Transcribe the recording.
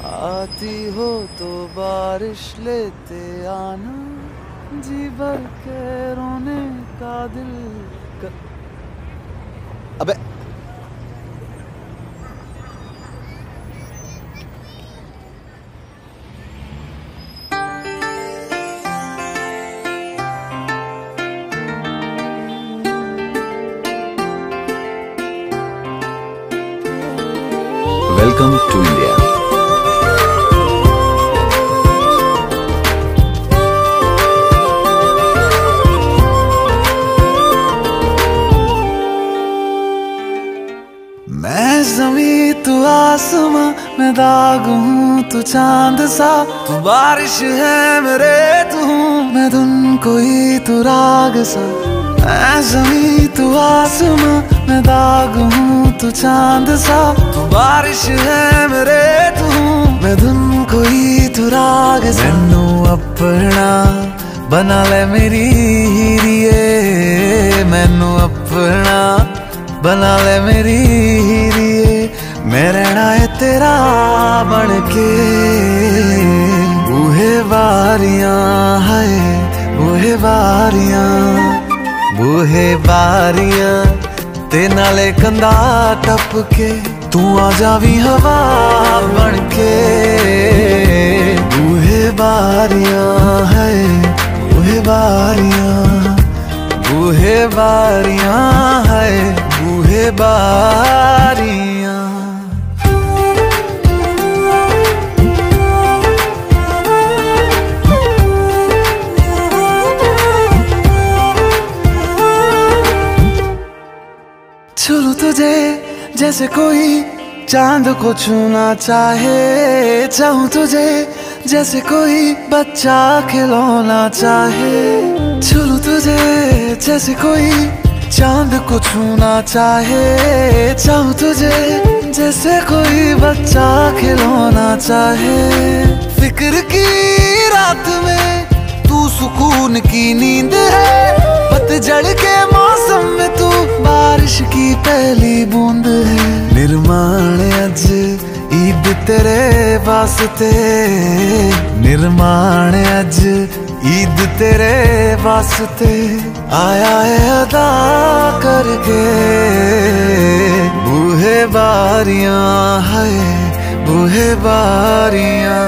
आती हो तो बारिश लेते आना, जी भर के रोने का दिल का... अबे वेलकम टू इंडिया। मैं ज़मीं तू आसमां, मैं दाग हूँ तू चांद सा, तू बारिश है मेरे तू हूँ मैं धुन कोई तू राग सा। मैं ज़मीं तू आसमां, मैं दाग हूँ तू चांद सा, तू बारिश है मेरे तू हूँ मैं धुन कोई तू राग सा। मैनू अपना बना ले मेरी हीरिए, मैनू अपना बना ले मेरी हीरिए, मैं रहना है तेरा बन के। बूहे बारियां है बूहे बारियां, बूहे बारियां ते नाले कंधा टप के, तू आ जावी हवा बन के। बूहे बारियां है बूहे बारियां, बूहे बारियां है बूहे बारियां। छू लूं तुझे जैसे कोई चांद को छूना चाहे, चाहूं तुझे जैसे कोई बच्चा खिलौना चाहे। छू लूं तुझे जैसे कोई चांद को छूना चाहे, चाहूं तुझे जैसे कोई बच्चा खिलौना चाहे। फिक्र की रात में तू सुकून की नींद है, पतझड़ के मौसम में तू बारिश की पहली बूंद है। निर्माण अज ईद तेरे वास्ते, निर्माण अज ईद तेरे वास्ते, आया है अदा करके। बूहे बारियां है बूहे बारियां।